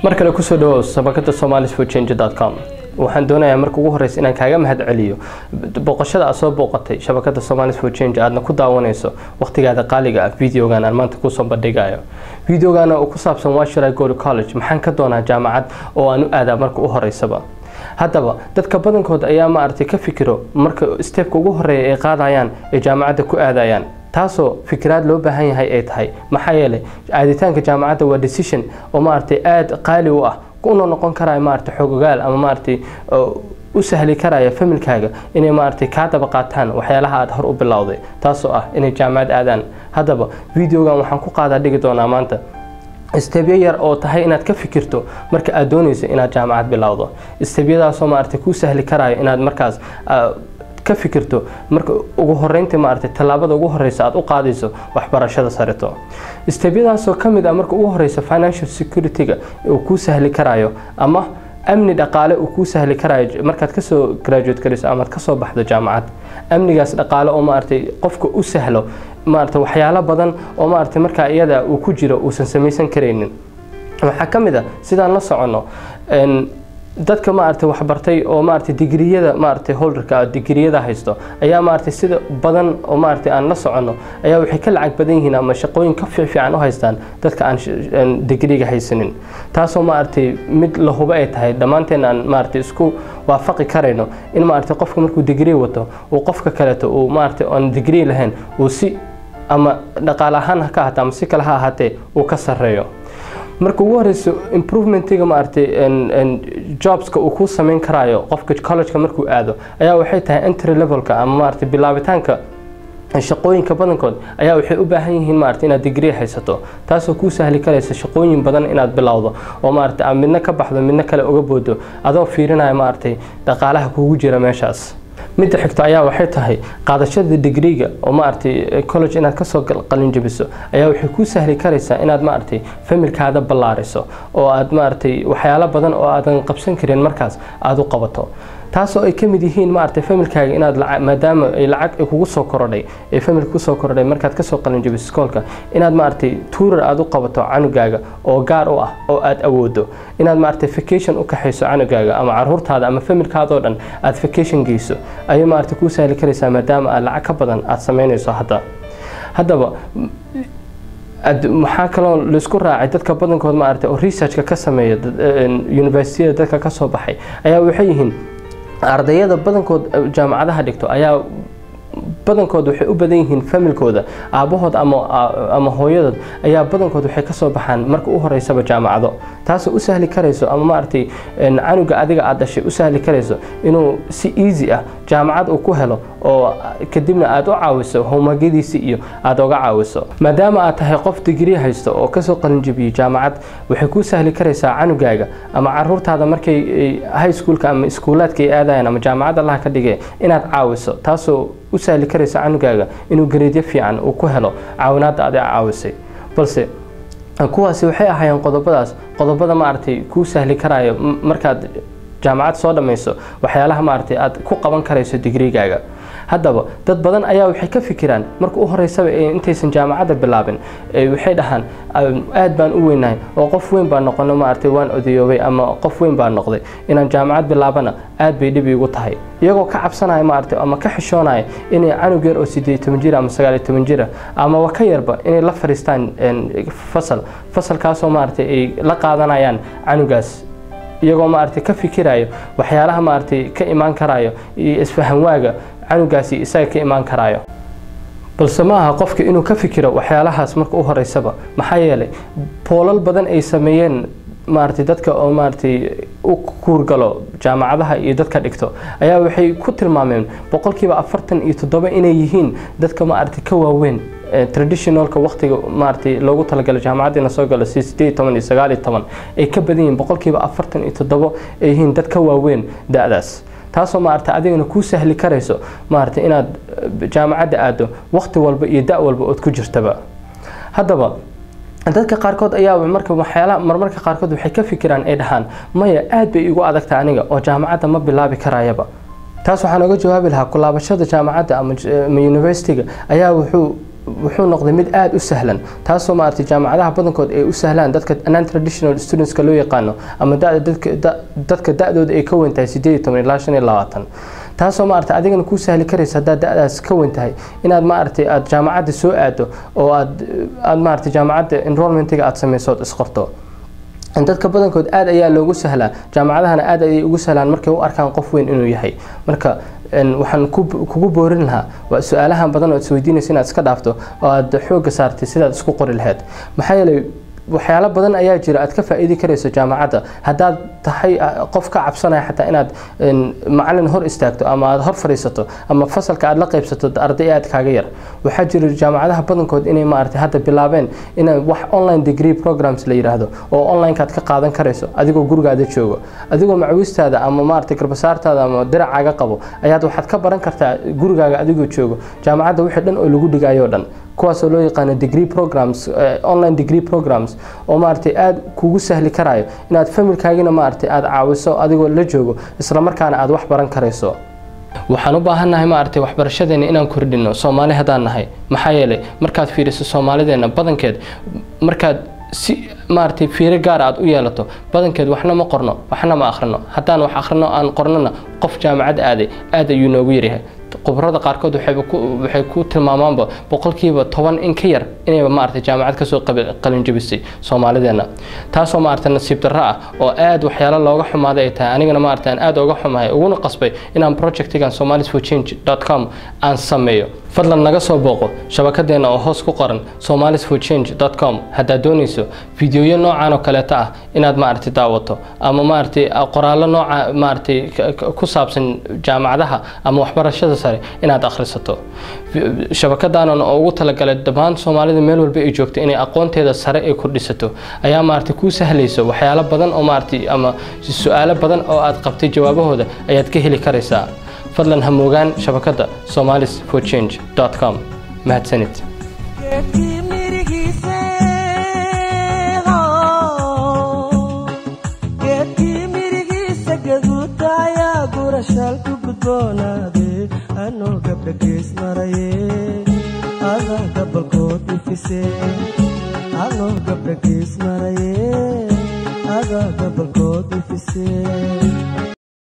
markale ku soo dhawow shabakada somalisforchange.com waxaan doonayaa marka ugu horeysa inaan kaaga mahad celiyo boqoshada aad soo booqatay shabakada Somalis for Change aadna ku daawanayso waqtigaada qaaliga ah videogan aan maanta ku soo bandhigayo videogan oo ku saabsan why should I go to college maxaan ka doonaa jaamacad oo aan u aadaa marka ugu horeysaba haddaba dadka badankood ayaa ma aragtay ka fikiro marka stepka ugu horeeya ay qaadayaan ee jaamacadda ku aadayaan taasoo fikrad loo baahan yahay ay tahay maxaa yeelay aaditaanka jaamacadda waa decision oo ma aragtay aad qaali u ah kuna noqon karaa ma aragtay xogogaal ama ma aragtay u sahli karaya familkaaga inay ma aragtay ka daba qaataan waxyaalaha aad hor u bilowday taasoo ah inay jaamacad aadaan haddaba videogan waxaan ku qaadaa dhigi doonaa maanta استبيا ير أو تهاي إنك كفكرته مركز أدونيس إنها جامعات بالعوضة استبيا ده ما أرتكو سهل كراي إنها مركز كفكرته مركز وجهرين ما أرتك طلبة وجهريسات وقاديسه وحبر شذا صارته استبيا ده سو كم إذا مركز وجهريسه financial security وكو سهل كرايو أما أمن دقالة وكو سهل كراي مركز كسو graduate كريس أما كسو بحث جامعات أمن جالس دقالة وما أرتك قفك وسهله ما أرتي وحياله بدن وما أرتي مركا إيادا وكجرا وسنسميسن كرينين وحكمدا سيدان لا سocno ان dadka ma artay wax bartay oo ma artay degree-yada ma artay holderka degree-yada haysto ayaa ma artay sida badan oo ma artay aan la socono ayaa waxay ka lacag badan yihiin ama shaqooyin ka fiican u haystaan dadka aan degree-ga haysanin taasoo ma artay mid la hubo ay tahay dhamaanteen aan ma artay isku waafaqi kareyno in ma artay qofka markuu degree wato oo qofka kale oo ma artay aan degree lahayn oo si ama dhaqaale ahaan ka hata ama si kale ha ahaatee uu ka sareeyo marka ugu horeyso improvementiga ma artay jobska uu ku sameyn karayo qofka college-ka markuu aado ayaa waxay tahay entry level-ka ama ma artay bilaabitaanka shaqooyinka badankood ayaa waxay u baahan yihiin ma artay inaad degree haysato taasoo ku sahli karaysa shaqooyin badan inaad bilowdo oo ma artay midna ka baxdo midna kale uga boodo adoo fiirinaya ma artay dhaqaalaha kugu jira meeshaas mid xigta ayaa waxay tahay qaadashada degree-ga oo ma artay college inaad ka soo qalin jabiso ayaa waxay ku sahli karaysaa inaad ma artay familkaada ballaariso oo aad ma artay waxyaalo badan oo aadan qabsan karin markaas aad u qabato taasoo ay kamid yihiin ma artay familkaaga inaad maadaama ay lacag kugu soo korodhay ee familka ku soo korodhay markaad ka soo qalin jabiso iskoolka inaad ma artay tuurar aad u qabato canugaaga oo gaar u ah oo aad awoodo inaad ma artay vacation u kaxayso canugaaga ama caruurtaada ama familkaada oo dhan aad vacation geyso ayay ma artay ku sahli karaysaa maadaama aad lacag ka badan aad sameynayso haddaba maxaa kaloo la isku raacay dadka badankood ma artay oo research-ka ka sameeya university dadka ka soo baxay ayaa waxay yihiin ardayda badankood jaamacadaha dhigto ayaa badankood waxay u badan yihiin familkooda aabahood ama hooyadood ayaa badankood waxay ka soo baxaan marka u horeysaba jaamacado taasoo u sahli karayso ama ma artay canuga adiga aad dhashay u sahli karayso inuu si easy ah jaamacad uu ku helo oo kadibna aad u caawiso homework-diisa iyo aad uga caawiso maadaama aad tahay qof degree haysto oo ka soo qalin jabiyay jaamacad waxay ku sahli karaysaa canugaaga ama caruurtaada markay high schoolka ama iskuulaadka ay aadayaan ama jaamacadda Allah ka dhigay inaad caawiso taasoo u sahli karaysa canugaaga inuu grade fiican uu ku helo caawinaad aad caawisay balse kuwaasi waxay ahaayeen qodobada ma artay ku sahli karayo markaad jaamacad soo dhamayso waxyaalaha ma artay aad ku qaban karayso degree-gaaga haddaba dad badan ayaa waxay ka fikiraan marka u horeysaba intaysan jaamacadda bilaabin waxay dhahaan aad baan u weynahay oo qof weyn baan noqono ma artay waan odayoobay ama qof weyn baan noqday inaan jaamacad bilaabana aad bay dhib igu tahay iyagoo ka cabsanaya ma artay ama ka xishoonaya inay canug yar oo 18 jir ama 19 jir ama ka yarba inay la fariistaan fasalkaasoo ma artay ay la qaadanayaan canugaas iyagoo ma artay ka fikirayo waxyaalaha ma artay ka imaan karayo iyo isfahan waaga canugaasi isaga ka imaan karayo balse ma aha qofka inuu ka fikiro waxyaalahaas marka u horeysaba maxaa yeelay poolal badan ay sameeyeen ma artay dadka oo ma artay u kuurgalo jaamacadaha iyo dadka dhigto ayaa waxay ku tilmaameen 47% inay yihiin dadka ma artay ka waaweyn traditionalka waqtiga ma artay loogu talagalay jaamacadina soo galo 18 iyo 19 ay ka badan yihiin 47% ay yihiin dad ka waaweyn da'daas taasoo ma artay adigana ku sahli karayso ma artay inaad jaamacadda aado waqti walba iyo da' walba oo ku jirtaba haddaba dadka qaarkood ayaa marmarka qaarkood waxay ka fikiraan ay dhahaan maya aad bay igu adagtaa aniga oo jaamacadda ma bilaabi karayaba taas waxaan uga jawaabi lahaa ku laabashada jaamacadda ama university-ga ayaa wuxuu wuxuu noqday mid aad u sahlan taasoo maartay jaamacadaha badankood ay u sahlaan dadka non traditional students ka loo yaqaano ama dadka da'dooda ay ka weyn tahay 18 ilaa 25 taasoo maartay adigana ku sahli karaysa hadaa da'daas ka weyn tahay inaad maartay aad jaamacadda soo aado oo aad maartay jaamacadda enrollment-ga aad sameeyso isqorto dadka badankood aad ayaa loogu sahlaa jaamacadahana aad ay ugu sahlaan markay u arkaan qof weyn inuu yahay marka waxaan kugu boorin lahaa waa su'aalahan badan oo isweydiinaysa inaad iska dhaafto oo aad xooga saartay sidaad isku qori lahayd maxaa yeelay waxyaalo badan ayaa jira aad ka faa'iidi karayso jaamacadda hadaad tahay qof ka cabsanaya xataa inaad macallin hor istaagto ama aad hor fariisato ama fasalka aad la qaybsato arday aad kaaga yar waxaa jira jaamacadaha badankood inay maartay hadda bilaabeen inay wax online degree programs la yiraahdo oo online kaad ka qaadan karayso adigoo gurigaada joogo adigoo macwiistaada ama maartay garbasaartaada ama diracaaga qabo ayaad waxaad ka baran kartaa gurigaaga adigoo joogo jaamacadda wixii dhan oo lagu dhigayo dhan kuwaas oo loo yaqaan degree programs online degree programs oo maartay aad kugu sahli karayo inaad familkaagina maartay aad caawiso adigoo la joogo isla markaana aad wax baran karayso waxaan u baahanahay maartay waxbarashadeena inaan kordhino Soomaali hadaan nahay maxaa yeelay markaad fiiriso Soomaalideena badankeed markaad si maartay fiiro gaar aad u yeelato badankeed waxna ma qorno waxna ma akhrino hadaan wax akhrino aan qornana qof jaamacad aad ayuu noogu yiraahdaa khibrada qaarkood waxay ku tilmaamaanba boqolkiiba 10 in ka yar inay maartay jaamacad ka soo qalin jabisay Soomaalideena taasoo maartay nasiib darro ah oo aad waxyaalo looga xumaaday ay tahay anigana maartay aad uga xumahay uguna qasbay inaan projectigan somalisforchange.com aan sameeyo fadlan naga soo booqo shabakadeena oo hoos ku qoran somalisforchange.com hadaa doonayso fiidiyoyo noocan oo kale ah inaad maartay daawato ama maartay qoraallo nooca maartay ku saabsan jaamacadaha ama waxbarashada sare inaad akhrisato shabakadan oo ugu talagalay dhammaan Soomaalida meel walba ay joogto inay aqoonteeda sare ay ku dhisato ayaa maartay ku sahlayso waxyaalo badan oo maartay ama su'aalo badan oo aad qabtay jawaabahooda ayaad ka heli karaysaa fadlan ha moogaan shabakada somalisforchange.com mahadsanid ano gabdha gees maraye ada gabalkood ifise ano gabdha gees maraye ada gabalkood ifise